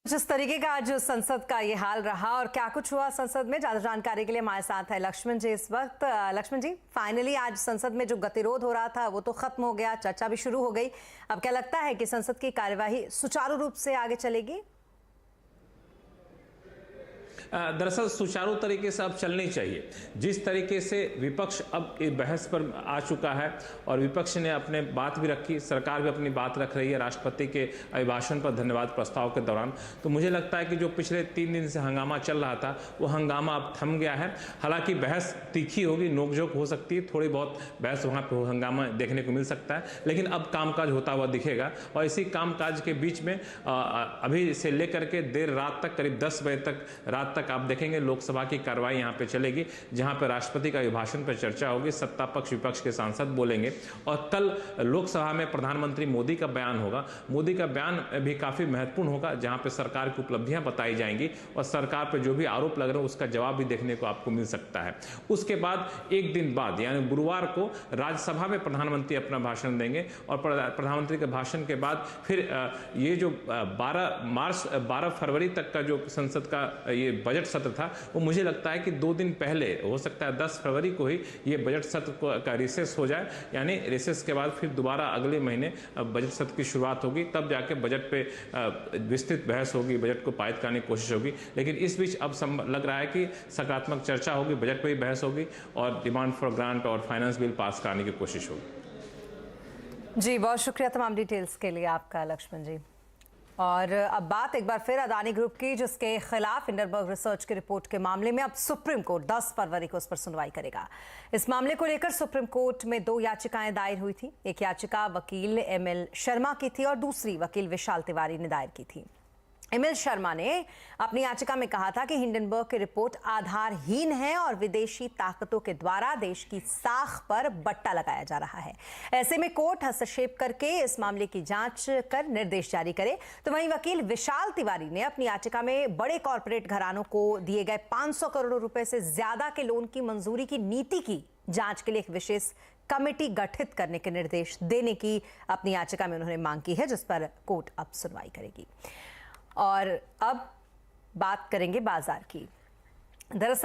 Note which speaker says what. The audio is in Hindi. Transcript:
Speaker 1: जिस तरीके का आज संसद का ये हाल रहा और क्या कुछ हुआ संसद में, ज्यादा जानकारी के लिए हमारे साथ है लक्ष्मण जी इस वक्त। लक्ष्मण जी, फाइनली आज संसद में जो गतिरोध हो रहा था वो तो खत्म हो गया, चर्चा भी शुरू हो गई। अब क्या लगता है कि संसद की कार्यवाही सुचारू रूप से आगे चलेगी?
Speaker 2: दरअसल सुचारू तरीके से अब चलनी चाहिए। जिस तरीके से विपक्ष अब इस बहस पर आ चुका है और विपक्ष ने अपने बात भी रखी, सरकार भी अपनी बात रख रही है राष्ट्रपति के अभिभाषण पर धन्यवाद प्रस्ताव के दौरान, तो मुझे लगता है कि जो पिछले 3 दिन से हंगामा चल रहा था वो हंगामा अब थम गया है। हालांकि बहस तीखी होगी, नोकझोंक हो सकती है, थोड़ी बहुत बहस वहाँ पर हंगामा देखने को मिल सकता है, लेकिन अब कामकाज होता हुआ दिखेगा। और इसी कामकाज के बीच में अभी से लेकर के देर रात तक, करीब 10 बजे तक रात तक आप देखेंगे लोकसभा की कार्रवाई यहां पे चलेगी, जहां पे राष्ट्रपति का अभिभाषण पर चर्चा होगी, सत्ता पक्ष विपक्ष के सांसद बोलेंगे और कल लोकसभा में प्रधानमंत्री मोदी का बयान होगा। मोदी का बयान भी काफी महत्वपूर्ण होगा, जहां पे सरकार की उपलब्धियां बताई जाएंगी और सरकार पर जो भी आरोप लग रहे हैं उसका जवाब भी देखने को आपको मिल सकता है। उसके बाद एक दिन बाद यानी गुरुवार को राज्यसभा में प्रधानमंत्री अपना भाषण देंगे और प्रधानमंत्री के भाषण के बाद फिर ये जो 12 फरवरी तक का जो संसद का ये बजट सत्र था वो मुझे लगता है कि 2 दिन पहले, हो सकता है 10 फरवरी को ही ये बजट सत्र का रिसेस हो जाए, यानी रिसेस के बाद फिर दोबारा अगले महीने बजट सत्र की शुरुआत होगी, तब जाके बजट पे विस्तृत बहस होगी, बजट को पारित करने की कोशिश होगी। लेकिन इस बीच अब लग रहा है कि सकारात्मक चर्चा होगी, बजट पर भी बहस होगी और डिमांड फॉर ग्रांट और फाइनेंस बिल पास कराने की कोशिश होगी।
Speaker 1: जी, बहुत शुक्रिया तमाम डिटेल्स के लिए आपका लक्ष्मण जी। और अब बात एक बार फिर अदानी ग्रुप की, जिसके खिलाफ हिंडनबर्ग रिसर्च की रिपोर्ट के मामले में अब सुप्रीम कोर्ट 10 फरवरी को उस पर सुनवाई करेगा। इस मामले को लेकर सुप्रीम कोर्ट में 2 याचिकाएं दायर हुई थी। एक याचिका वकील एमएल शर्मा की थी और दूसरी वकील विशाल तिवारी ने दायर की थी। एमएल शर्मा ने अपनी याचिका में कहा था कि हिंडनबर्ग की रिपोर्ट आधारहीन है और विदेशी ताकतों के द्वारा देश की साख पर बट्टा लगाया जा रहा है। ऐसे में कोर्ट हस्तक्षेप करके इस मामले की जांच कर निर्देश जारी करे। तो वहीं वकील विशाल तिवारी ने अपनी याचिका में बड़े कॉरपोरेट घरानों को दिए गए 500 करोड़ रुपए से ज्यादा के लोन की मंजूरी की नीति की जांच के लिए एक विशेष कमेटी गठित करने के निर्देश देने की अपनी याचिका में उन्होंने मांग की है, जिस पर कोर्ट अब सुनवाई करेगी। और अब बात करेंगे बाजार की। दरअसल